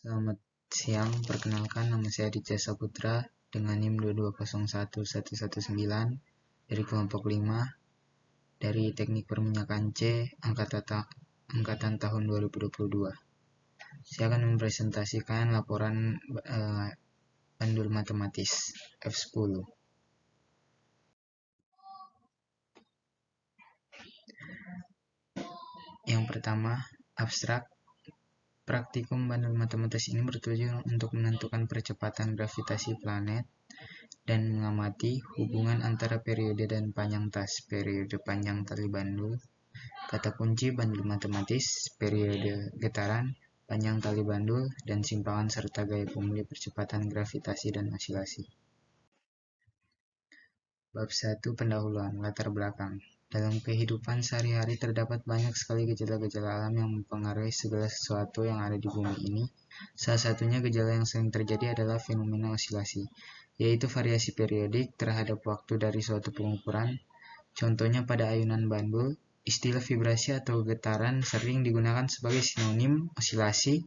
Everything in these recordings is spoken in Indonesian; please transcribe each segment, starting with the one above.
Selamat siang, perkenalkan nama saya Aditya Saputra dengan NIM 2201119 dari kelompok 5 dari Teknik Perminyakan C angkatan tahun 2022. Saya akan mempresentasikan laporan bandul matematis F10. Yang pertama, abstrak. Praktikum bandul matematis ini bertujuan untuk menentukan percepatan gravitasi planet dan mengamati hubungan antara periode dan panjang tas periode panjang tali bandul. Kata kunci bandul matematis, periode getaran, panjang tali bandul, dan simpangan serta gaya pemulih percepatan gravitasi dan osilasi. Bab 1 pendahuluan, latar belakang. Dalam kehidupan sehari-hari terdapat banyak sekali gejala-gejala alam yang mempengaruhi segala sesuatu yang ada di bumi ini. Salah satunya gejala yang sering terjadi adalah fenomena osilasi, yaitu variasi periodik terhadap waktu dari suatu pengukuran. Contohnya pada ayunan bandul, istilah vibrasi atau getaran sering digunakan sebagai sinonim osilasi,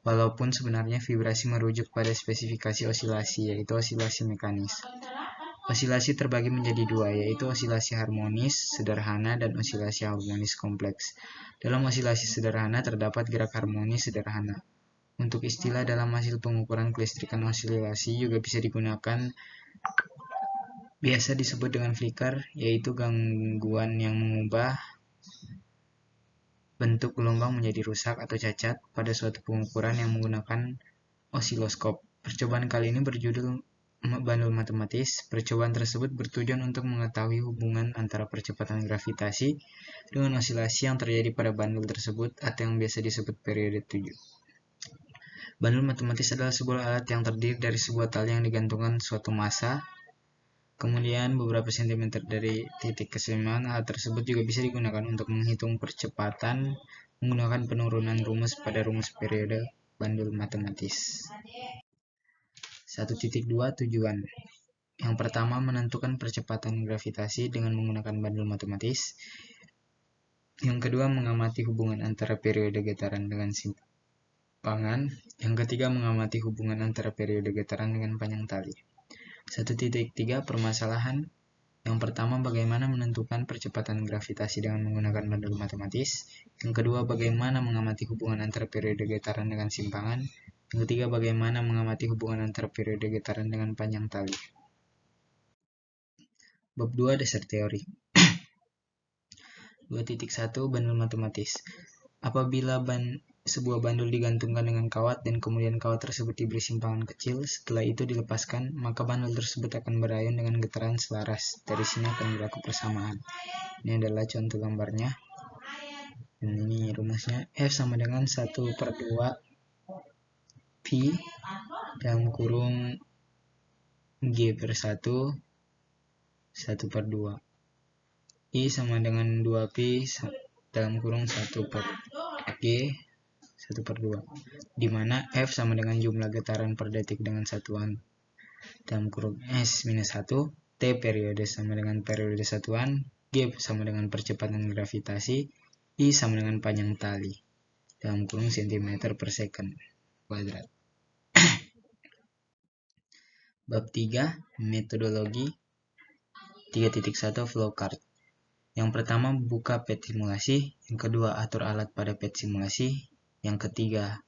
walaupun sebenarnya vibrasi merujuk pada spesifikasi osilasi, yaitu osilasi mekanis. Osilasi terbagi menjadi dua, yaitu osilasi harmonis sederhana dan osilasi harmonis kompleks. Dalam osilasi sederhana terdapat gerak harmonis sederhana. Untuk istilah dalam hasil pengukuran kelistrikan osilasi juga bisa digunakan, biasa disebut dengan flicker, yaitu gangguan yang mengubah bentuk gelombang menjadi rusak atau cacat pada suatu pengukuran yang menggunakan osiloskop. Percobaan kali ini berjudul bandul matematis. Percobaan tersebut bertujuan untuk mengetahui hubungan antara percepatan gravitasi dengan osilasi yang terjadi pada bandul tersebut atau yang biasa disebut periode 7. Bandul matematis adalah sebuah alat yang terdiri dari sebuah tali yang digantungkan suatu massa, kemudian beberapa sentimeter dari titik keseimbangan. Alat tersebut juga bisa digunakan untuk menghitung percepatan menggunakan penurunan rumus pada rumus periode bandul matematis. 1.2 Tujuan. Yang pertama, menentukan percepatan gravitasi dengan menggunakan bandul matematis. Yang kedua, mengamati hubungan antara periode getaran dengan simpangan. Yang ketiga, mengamati hubungan antara periode getaran dengan panjang tali. 1.3 Permasalahan. Yang pertama, bagaimana menentukan percepatan gravitasi dengan menggunakan bandul matematis. Yang kedua, bagaimana mengamati hubungan antara periode getaran dengan simpangan. Yang ketiga, bagaimana mengamati hubungan antara periode getaran dengan panjang tali. Bab 2 Dasar teori. 2.1 Bandul matematis. Apabila sebuah bandul digantungkan dengan kawat dan kemudian kawat tersebut diberi simpangan kecil, setelah itu dilepaskan, maka bandul tersebut akan berayun dengan getaran selaras. Dari sini akan berlaku persamaan. Ini adalah contoh gambarnya. Dan ini rumusnya. F sama dengan 1/2 Pi dalam kurung G/1 1/2. I sama dengan 2Pi dalam kurung 1/G 1/2, di mana F sama dengan jumlah getaran per detik dengan satuan dalam kurung S-1, T periode sama dengan periode satuan, G sama dengan percepatan gravitasi, I sama dengan panjang tali dalam kurung cm per second kuadrat. Bab 3 Metodologi. 3.1 Flowchart. Yang pertama, buka pet simulasi. Yang kedua, atur alat pada pet simulasi. Yang ketiga,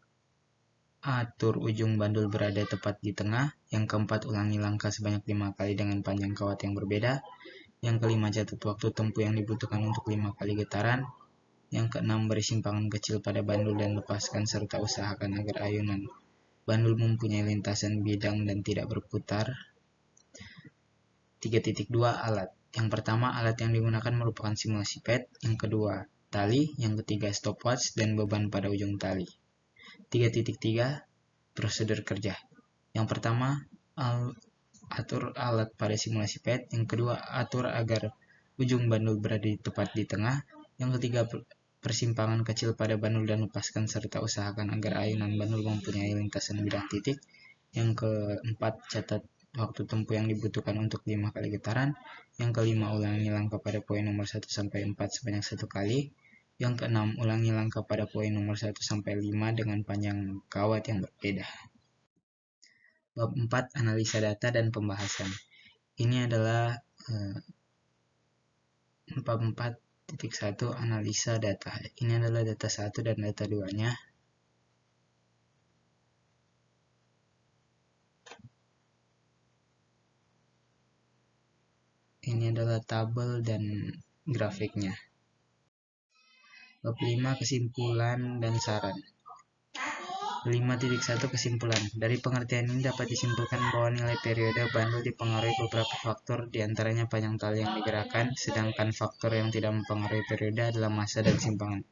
atur ujung bandul berada tepat di tengah. Yang keempat, ulangi langkah sebanyak 5 kali dengan panjang kawat yang berbeda. Yang kelima, catat waktu tempuh yang dibutuhkan untuk 5 kali getaran. Yang keenam, beri simpangan kecil pada bandul dan lepaskan serta usahakan agar ayunan bandul mempunyai lintasan bidang dan tidak berputar. 3.2 Alat. Yang pertama, alat yang digunakan merupakan simulasi PET. Yang kedua, tali. Yang ketiga, stopwatch dan beban pada ujung tali. 3.3 Prosedur kerja. Yang pertama, atur alat pada simulasi PET. Yang kedua, atur agar ujung bandul berada tepat di tengah. Yang ketiga, persimpangan kecil pada bandul dan lepaskan serta usahakan agar ayunan bandul mempunyai lintasan bidang titik. Yang keempat, catat waktu tempuh yang dibutuhkan untuk 5 kali getaran. Yang kelima, ulangi langkah pada poin nomor 1 sampai 4 sebanyak 1 kali. Yang keenam, ulangi langkah pada poin nomor 1 sampai 5 dengan panjang kawat yang berbeda. Bab 4, analisa data dan pembahasan. Ini adalah bab 4.1, analisa data. Ini adalah data 1 dan data 2-nya. Ini adalah tabel dan grafiknya. Bab 5, kesimpulan dan saran. 5.1 kesimpulan. Dari pengertian ini dapat disimpulkan bahwa nilai periode bandul dipengaruhi beberapa faktor, diantaranya panjang tali yang digerakkan, sedangkan faktor yang tidak mempengaruhi periode adalah massa dan simpangan.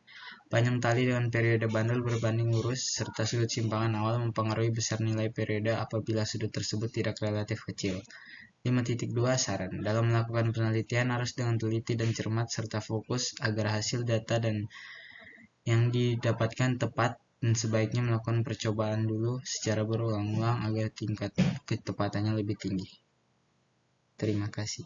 Panjang tali dengan periode bandul berbanding lurus, serta sudut simpangan awal mempengaruhi besar nilai periode apabila sudut tersebut tidak relatif kecil. 5.2 saran. Dalam melakukan penelitian harus dengan teliti dan cermat serta fokus agar hasil data dan yang didapatkan tepat, dan sebaiknya melakukan percobaan dulu secara berulang-ulang agar tingkat ketepatannya lebih tinggi. Terima kasih.